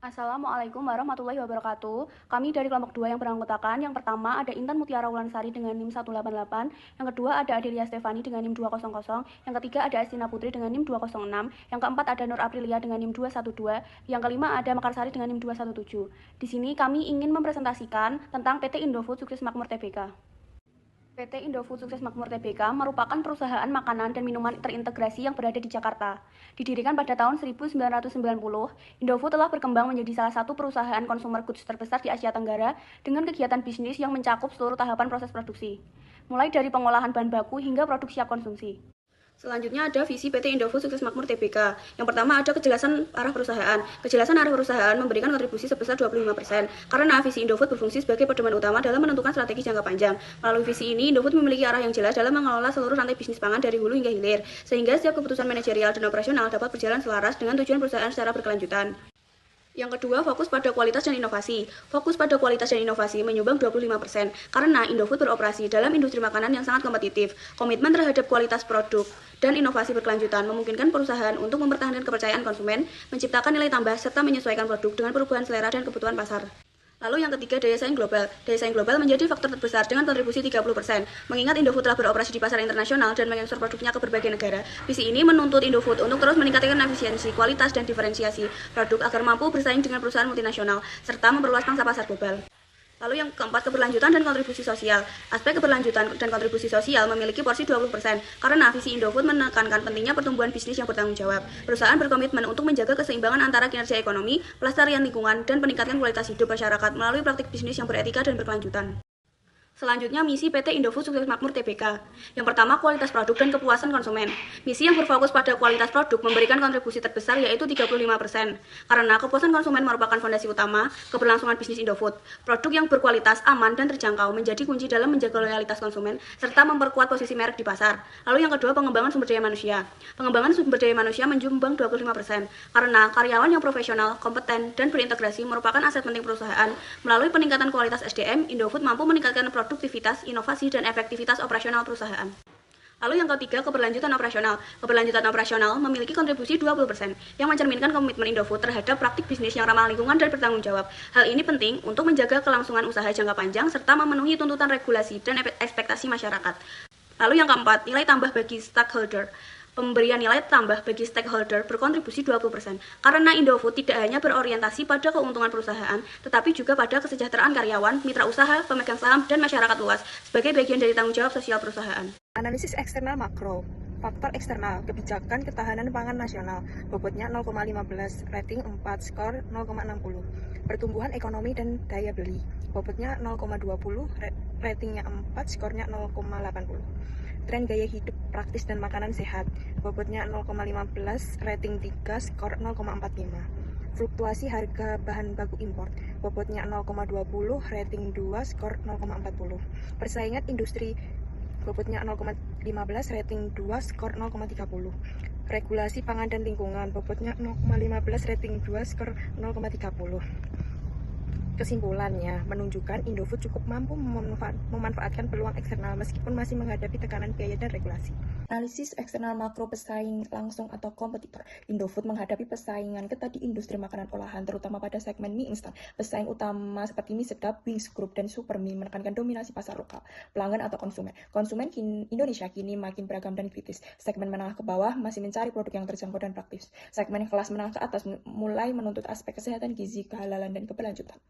Assalamualaikum warahmatullahi wabarakatuh. Kami dari kelompok 2 yang beranggotakan. Yang pertama ada Intan Mutiara Wulansari dengan NIM 188. Yang kedua ada Adelia Stefani dengan NIM 200. Yang ketiga ada Astina Putri dengan NIM 206. Yang keempat ada Nur Aprilia dengan NIM 212. Yang kelima ada Mekarsari dengan NIM 217. Di sini kami ingin mempresentasikan tentang PT Indofood Sukses Makmur Tbk. PT Indofood Sukses Makmur Tbk merupakan perusahaan makanan dan minuman terintegrasi yang berada di Jakarta. Didirikan pada tahun 1990, Indofood telah berkembang menjadi salah satu perusahaan consumer goods terbesar di Asia Tenggara dengan kegiatan bisnis yang mencakup seluruh tahapan proses produksi, mulai dari pengolahan bahan baku hingga produk siap konsumsi. Selanjutnya ada visi PT Indofood Sukses Makmur Tbk. Yang pertama ada kejelasan arah perusahaan. Kejelasan arah perusahaan memberikan kontribusi sebesar 25%, karena visi Indofood berfungsi sebagai pedoman utama dalam menentukan strategi jangka panjang. Melalui visi ini, Indofood memiliki arah yang jelas dalam mengelola seluruh rantai bisnis pangan dari hulu hingga hilir, sehingga setiap keputusan manajerial dan operasional dapat berjalan selaras dengan tujuan perusahaan secara berkelanjutan. Yang kedua, fokus pada kualitas dan inovasi. Fokus pada kualitas dan inovasi menyumbang 25%, karena Indofood beroperasi dalam industri makanan yang sangat kompetitif. Komitmen terhadap kualitas produk dan inovasi berkelanjutan memungkinkan perusahaan untuk mempertahankan kepercayaan konsumen, menciptakan nilai tambah, serta menyesuaikan produk dengan perubahan selera dan kebutuhan pasar. Lalu yang ketiga, daya saing global. Daya saing global menjadi faktor terbesar dengan kontribusi 30%. Mengingat Indofood telah beroperasi di pasar internasional dan mengekspor produknya ke berbagai negara, visi ini menuntut Indofood untuk terus meningkatkan efisiensi, kualitas, dan diferensiasi produk agar mampu bersaing dengan perusahaan multinasional, serta memperluas pangsa pasar global. Lalu yang keempat, keberlanjutan dan kontribusi sosial. Aspek keberlanjutan dan kontribusi sosial memiliki porsi 20%, karena visi Indofood menekankan pentingnya pertumbuhan bisnis yang bertanggung jawab. Perusahaan berkomitmen untuk menjaga keseimbangan antara kinerja ekonomi, pelestarian lingkungan, dan peningkatan kualitas hidup masyarakat melalui praktik bisnis yang beretika dan berkelanjutan. Selanjutnya, misi PT Indofood Sukses Makmur Tbk. Yang pertama, kualitas produk dan kepuasan konsumen. Misi yang berfokus pada kualitas produk memberikan kontribusi terbesar, yaitu 35%. Karena kepuasan konsumen merupakan fondasi utama keberlangsungan bisnis Indofood. Produk yang berkualitas, aman, dan terjangkau menjadi kunci dalam menjaga loyalitas konsumen, serta memperkuat posisi merek di pasar. Lalu yang kedua, pengembangan sumber daya manusia. Pengembangan sumber daya manusia menyumbang 25%. Karena karyawan yang profesional, kompeten, dan berintegrasi merupakan aset penting perusahaan. Melalui peningkatan kualitas SDM, Indofood mampu meningkatkan produktivitas, inovasi, dan efektivitas operasional perusahaan. Lalu yang ketiga, keberlanjutan operasional. Keberlanjutan operasional memiliki kontribusi 20%, yang mencerminkan komitmen Indofood terhadap praktik bisnis yang ramah lingkungan dan bertanggung jawab. Hal ini penting untuk menjaga kelangsungan usaha jangka panjang, serta memenuhi tuntutan regulasi dan ekspektasi masyarakat. Lalu yang keempat, nilai tambah bagi stakeholder. Pemberian nilai tambah bagi stakeholder berkontribusi 20%, karena Indofood tidak hanya berorientasi pada keuntungan perusahaan, tetapi juga pada kesejahteraan karyawan, mitra usaha, pemegang saham, dan masyarakat luas, sebagai bagian dari tanggung jawab sosial perusahaan. Analisis eksternal makro. Faktor eksternal, kebijakan ketahanan pangan nasional, bobotnya 0,15, rating 4, skor 0,60. Pertumbuhan ekonomi dan daya beli, bobotnya 0,20, ratingnya 4, skornya 0,80. Tren gaya hidup praktis dan makanan sehat, bobotnya 0,15, rating 3, skor 0,45. Fluktuasi harga bahan baku impor, bobotnya 0,20, rating 2, skor 0,40. Persaingan industri, bobotnya 0,15, rating 2, skor 0,30. Regulasi pangan dan lingkungan, bobotnya 0,15, rating 2, skor 0,30. Kesimpulannya, menunjukkan Indofood cukup mampu memanfaatkan peluang eksternal meskipun masih menghadapi tekanan biaya dan regulasi. Analisis eksternal makro pesaing langsung atau kompetitor. Indofood menghadapi persaingan ketat di industri makanan olahan, terutama pada segmen mie instan. Pesaing utama seperti Mie Sedap, Wings Group, dan Supermie menekankan dominasi pasar lokal, pelanggan atau konsumen. Konsumen Indonesia kini makin beragam dan kritis. Segmen menengah ke bawah masih mencari produk yang terjangkau dan praktis. Segmen kelas menengah ke atas mulai menuntut aspek kesehatan gizi, kehalalan, dan keberlanjutan.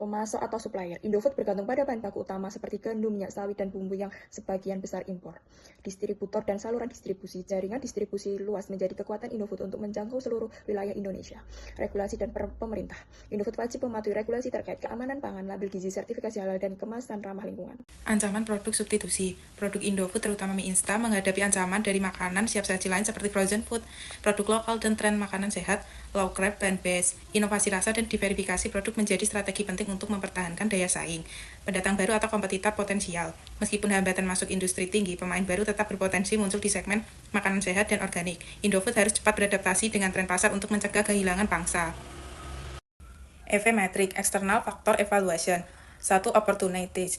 Pemasok atau supplier. Indofood bergantung pada bahan baku utama seperti gandum, minyak sawit, dan bumbu yang sebagian besar impor. Distributor dan saluran distribusi. Jaringan distribusi luas menjadi kekuatan Indofood untuk menjangkau seluruh wilayah Indonesia. Regulasi dan pemerintah. Indofood wajib mematuhi regulasi terkait keamanan pangan, label gizi, sertifikasi halal, dan kemasan ramah lingkungan. Ancaman produk substitusi. Produk Indofood terutama mie instan menghadapi ancaman dari makanan siap saji lain seperti frozen food, produk lokal dan tren makanan sehat, low carb, plant-based. Inovasi rasa dan diverifikasi produk menjadi strategi penting untuk mempertahankan daya saing. Pendatang baru atau kompetitor potensial. Meskipun hambatan masuk industri tinggi, pemain baru tetap berpotensi muncul di segmen makanan sehat dan organik. Indofood harus cepat beradaptasi dengan tren pasar untuk mencegah kehilangan pangsa. EV Metric, External Factor Evaluation. 1. Opportunities.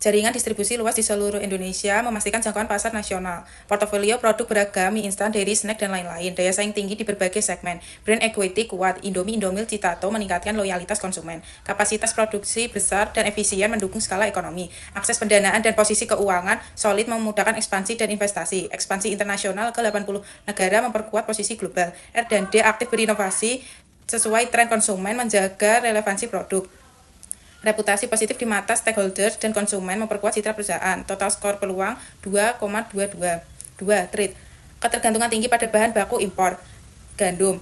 Jaringan distribusi luas di seluruh Indonesia memastikan jangkauan pasar nasional. Portofolio produk beragam, mie instan, dairy, snack, dan lain-lain. Daya saing tinggi di berbagai segmen. Brand equity kuat. Indomie, Indomil, Citato meningkatkan loyalitas konsumen. Kapasitas produksi besar dan efisien mendukung skala ekonomi. Akses pendanaan dan posisi keuangan solid memudahkan ekspansi dan investasi. Ekspansi internasional ke 80 negara memperkuat posisi global. R&D aktif berinovasi sesuai tren konsumen menjaga relevansi produk. Reputasi positif di mata stakeholders dan konsumen memperkuat citra perusahaan. Total skor peluang 2,22. 2. Trade. Ketergantungan tinggi pada bahan baku impor. Gandum.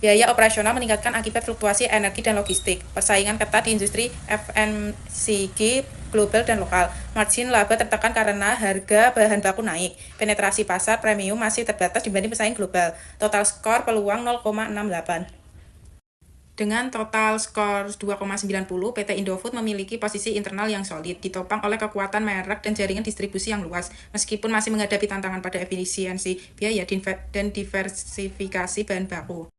Biaya operasional meningkatkan akibat fluktuasi energi dan logistik. Persaingan ketat di industri FMCG global dan lokal. Margin laba tertekan karena harga bahan baku naik. Penetrasi pasar premium masih terbatas dibanding pesaing global. Total skor peluang 0,68. Dengan total skor 2,90, PT Indofood memiliki posisi internal yang solid, ditopang oleh kekuatan merek dan jaringan distribusi yang luas, meskipun masih menghadapi tantangan pada efisiensi biaya dan diversifikasi bahan baku.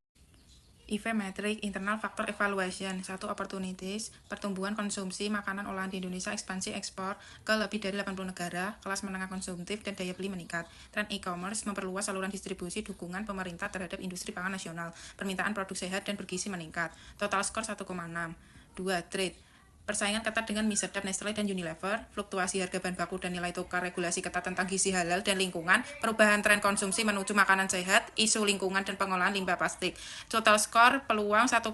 EV Metric Internal Factor Evaluation 1. Opportunities, pertumbuhan konsumsi makanan olahan di Indonesia, ekspansi ekspor ke lebih dari 80 negara, kelas menengah konsumtif, dan daya beli meningkat. Tren e-commerce memperluas saluran distribusi, dukungan pemerintah terhadap industri pangan nasional, permintaan produk sehat dan bergizi meningkat. Total skor 1,6. 2. Trade. Persaingan ketat dengan mie sedap Nestle dan Unilever, fluktuasi harga bahan baku dan nilai tukar, regulasi ketat tentang gizi halal dan lingkungan, perubahan tren konsumsi menuju makanan sehat, isu lingkungan dan pengolahan limbah plastik. Total skor peluang 1,43.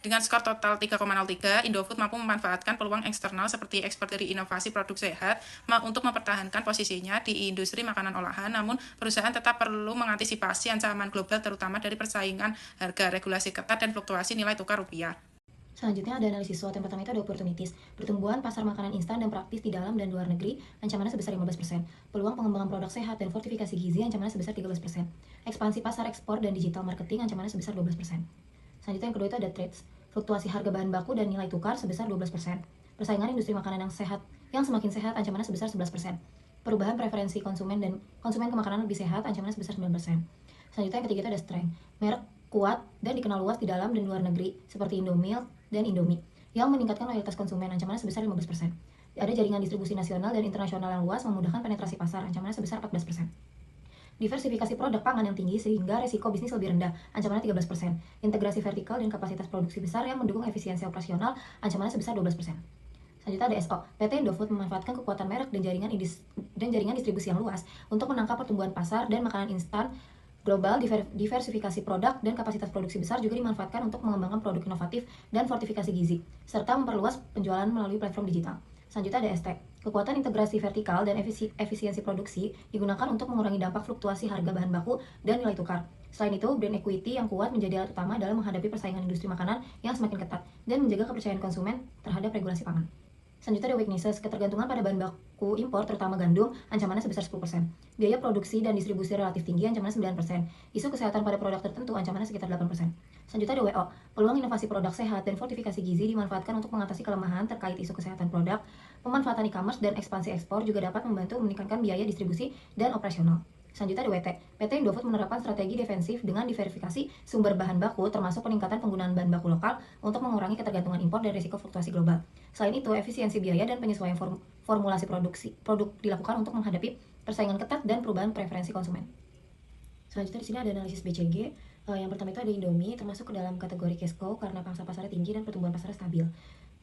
Dengan skor total 3,03, Indofood mampu memanfaatkan peluang eksternal seperti ekspor dari inovasi produk sehat untuk mempertahankan posisinya di industri makanan olahan, namun perusahaan tetap perlu mengantisipasi ancaman global terutama dari persaingan harga, regulasi ketat, dan fluktuasi nilai tukar rupiah. Selanjutnya ada analisis SWOT. Yang pertama itu ada opportunities. Pertumbuhan pasar makanan instan dan praktis di dalam dan luar negeri, ancamannya sebesar 15%. Peluang pengembangan produk sehat dan fortifikasi gizi, ancamannya sebesar 13%. Ekspansi pasar ekspor dan digital marketing, ancamannya sebesar 12%. Selanjutnya yang kedua itu ada trades. Fluktuasi harga bahan baku dan nilai tukar sebesar 12%. Persaingan industri makanan yang semakin sehat, ancamannya sebesar 11%. Perubahan preferensi konsumen dan konsumen ke makanan lebih sehat, ancamannya sebesar 9%. Selanjutnya yang ketiga itu ada strength. Merek kuat dan dikenal luas di dalam dan luar negeri seperti Indomie dan Indomie yang meningkatkan loyalitas konsumen, ancamannya sebesar 15%. Ada jaringan distribusi nasional dan internasional yang luas memudahkan penetrasi pasar, ancamannya sebesar 14%. Diversifikasi produk pangan yang tinggi sehingga resiko bisnis lebih rendah, ancamannya 13%. Integrasi vertikal dan kapasitas produksi besar yang mendukung efisiensi operasional, ancamannya sebesar 12%. Selanjutnya ada SO. PT Indofood memanfaatkan kekuatan merek dan jaringan distribusi yang luas untuk menangkap pertumbuhan pasar dan makanan instan global. Diversifikasi produk dan kapasitas produksi besar juga dimanfaatkan untuk mengembangkan produk inovatif dan fortifikasi gizi, serta memperluas penjualan melalui platform digital. Selanjutnya ada ST. Kekuatan integrasi vertikal dan efisiensi produksi digunakan untuk mengurangi dampak fluktuasi harga bahan baku dan nilai tukar. Selain itu, brand equity yang kuat menjadi alat utama dalam menghadapi persaingan industri makanan yang semakin ketat dan menjaga kepercayaan konsumen terhadap regulasi pangan. Selanjutnya ada weaknesses, ketergantungan pada bahan baku impor terutama gandum, ancamannya sebesar 10%. Biaya produksi dan distribusi relatif tinggi, ancamannya 9%. Isu kesehatan pada produk tertentu, ancamannya sekitar 8%. Selanjutnya ada WO, peluang inovasi produk sehat dan fortifikasi gizi dimanfaatkan untuk mengatasi kelemahan terkait isu kesehatan produk. Pemanfaatan e-commerce dan ekspansi ekspor juga dapat membantu meningkatkan biaya distribusi dan operasional. Selanjutnya ada WT. PT Indofood menerapkan strategi defensif dengan diverifikasi sumber bahan baku termasuk peningkatan penggunaan bahan baku lokal untuk mengurangi ketergantungan impor dan risiko fluktuasi global. Selain itu, efisiensi biaya dan penyesuaian formulasi produk dilakukan untuk menghadapi persaingan ketat dan perubahan preferensi konsumen. Selanjutnya di sini ada analisis BCG. Yang pertama itu ada Indomie termasuk ke dalam kategori cash cow karena pangsa pasarnya tinggi dan pertumbuhan pasarnya stabil.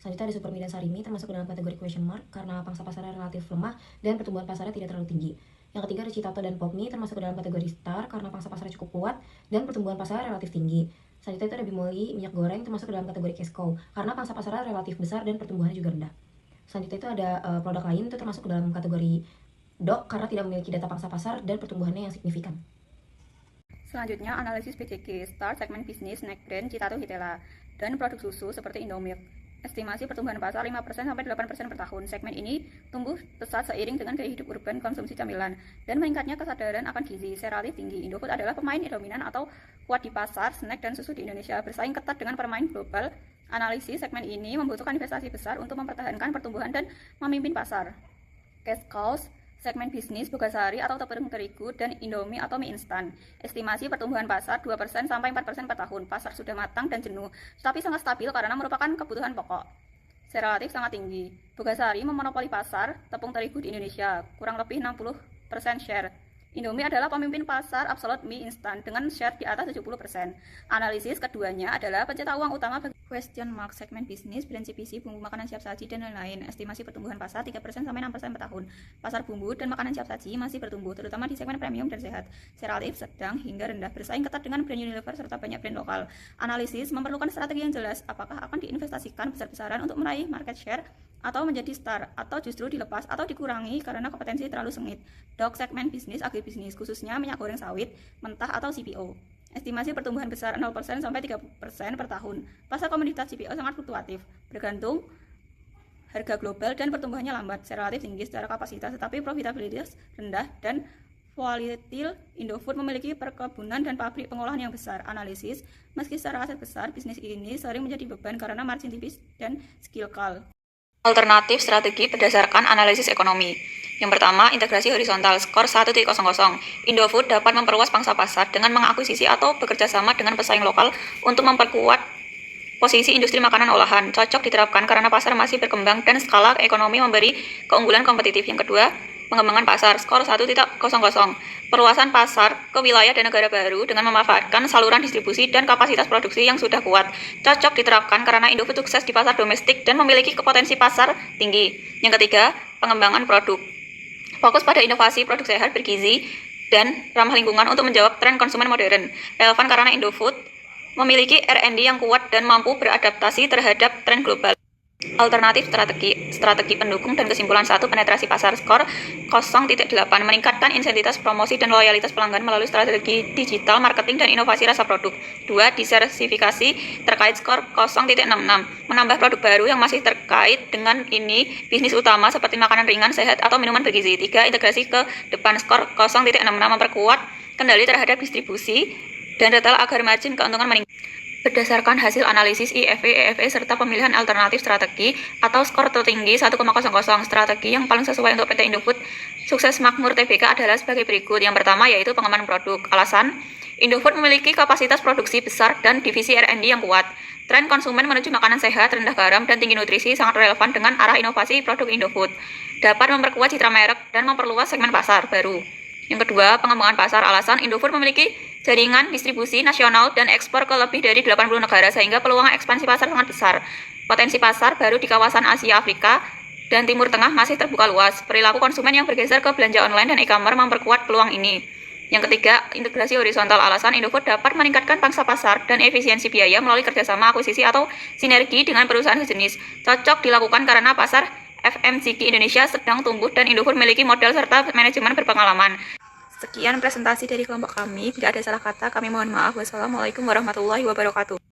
Selanjutnya ada Supermie dan Sarimi termasuk ke dalam kategori question mark karena pangsa pasarnya relatif lemah dan pertumbuhan pasarnya tidak terlalu tinggi. Yang ketiga ada Citato dan Popmi termasuk ke dalam kategori star karena pangsa pasarnya cukup kuat dan pertumbuhan pasarnya relatif tinggi. Selanjutnya itu ada Bimoli minyak goreng termasuk ke dalam kategori cash cow karena pangsa pasarnya relatif besar dan pertumbuhannya juga rendah. Selanjutnya itu ada produk lain itu termasuk ke dalam kategori DOC karena tidak memiliki data pangsa pasar dan pertumbuhannya yang signifikan. Selanjutnya, analisis BCG, Star, segmen bisnis, snack brand, Citato Hitela, dan produk susu seperti Indomilk. Estimasi pertumbuhan pasar 5% sampai 8% per tahun. Segmen ini tumbuh pesat seiring dengan gaya hidup urban, konsumsi camilan, dan meningkatnya kesadaran akan gizi relatif tinggi. Indofood adalah pemain dominan atau kuat di pasar snack dan susu di Indonesia, bersaing ketat dengan pemain global. Analisis segmen ini membutuhkan investasi besar untuk mempertahankan pertumbuhan dan memimpin pasar. Cash cows, segmen bisnis Bogasari atau tepung terigu, dan Indomie atau mie instan. Estimasi pertumbuhan pasar 2% sampai 4% per tahun. Pasar sudah matang dan jenuh, tapi sangat stabil karena merupakan kebutuhan pokok. secara relatif sangat tinggi. Bogasari memonopoli pasar tepung terigu di Indonesia, kurang lebih 60% share. Indomie adalah pemimpin pasar absolut mie instan dengan share di atas 70%. Analisis keduanya adalah pencetak uang utama bagi question mark segmen bisnis, brand CPC, bumbu makanan siap saji, dan lain-lain. Estimasi pertumbuhan pasar 3% sampai 6% per tahun. Pasar bumbu dan makanan siap saji masih bertumbuh, terutama di segmen premium dan sehat. Secara relatif sedang hingga rendah, bersaing ketat dengan brand Unilever serta banyak brand lokal. Analisis memerlukan strategi yang jelas, apakah akan diinvestasikan besar-besaran untuk meraih market share atau menjadi star, atau justru dilepas atau dikurangi karena kompetensi terlalu sengit. Dok segmen bisnis agribisnis, khususnya minyak goreng sawit, mentah atau CPO. Estimasi pertumbuhan besar 0% sampai 3% per tahun. Pasar komoditas CPO sangat fluktuatif, bergantung harga global dan pertumbuhannya lambat, secara relatif tinggi secara kapasitas, tetapi profitabilitas rendah dan volatil. Indofood memiliki perkebunan dan pabrik pengolahan yang besar. Analisis, meski secara aset besar, bisnis ini sering menjadi beban karena margin tipis dan skill call. Alternatif strategi berdasarkan analisis ekonomi. Yang pertama, integrasi horizontal, skor 1.00. Indofood dapat memperluas pangsa pasar dengan mengakuisisi atau bekerja sama dengan pesaing lokal untuk memperkuat posisi industri makanan olahan. Cocok diterapkan karena pasar masih berkembang dan skala ekonomi memberi keunggulan kompetitif. Yang kedua, pengembangan pasar, skor 1.00. Perluasan pasar ke wilayah dan negara baru dengan memanfaatkan saluran distribusi dan kapasitas produksi yang sudah kuat. Cocok diterapkan karena Indofood sukses di pasar domestik dan memiliki potensi pasar tinggi. Yang ketiga, pengembangan produk. Fokus pada inovasi produk sehat bergizi dan ramah lingkungan untuk menjawab tren konsumen modern. Relevan karena Indofood memiliki R&D yang kuat dan mampu beradaptasi terhadap tren global. Alternatif strategi pendukung dan kesimpulan 1, penetrasi pasar, skor 0.8, meningkatkan insentitas promosi dan loyalitas pelanggan melalui strategi digital, marketing, dan inovasi rasa produk. 2, diversifikasi terkait, skor 0.66, menambah produk baru yang masih terkait dengan ini bisnis utama seperti makanan ringan, sehat, atau minuman bergizi. 3, integrasi ke depan, skor 0.66, memperkuat kendali terhadap distribusi dan retail agar margin keuntungan meningkat. Berdasarkan hasil analisis IFE, EFE, serta pemilihan alternatif strategi atau skor tertinggi 1,00, strategi yang paling sesuai untuk PT Indofood sukses makmur TBK adalah sebagai berikut. Yang pertama yaitu pengembangan produk. Alasan, Indofood memiliki kapasitas produksi besar dan divisi R&D yang kuat. Tren konsumen menuju makanan sehat, rendah garam, dan tinggi nutrisi sangat relevan dengan arah inovasi produk Indofood. Dapat memperkuat citra merek dan memperluas segmen pasar baru. Yang kedua, pengembangan pasar. Alasan, Indofood memiliki jaringan distribusi nasional dan ekspor ke lebih dari 80 negara sehingga peluang ekspansi pasar sangat besar. Potensi pasar baru di kawasan Asia, Afrika, dan Timur Tengah masih terbuka luas. Perilaku konsumen yang bergeser ke belanja online dan e-commerce memperkuat peluang ini. Yang ketiga, integrasi horizontal. Alasan, Indofood dapat meningkatkan pangsa pasar dan efisiensi biaya melalui kerjasama akuisisi atau sinergi dengan perusahaan sejenis. Cocok dilakukan karena pasar FMCG Indonesia sedang tumbuh dan Indofood memiliki modal serta manajemen berpengalaman. Sekian presentasi dari kelompok kami. Bila ada salah kata, kami mohon maaf. Wassalamualaikum warahmatullahi wabarakatuh.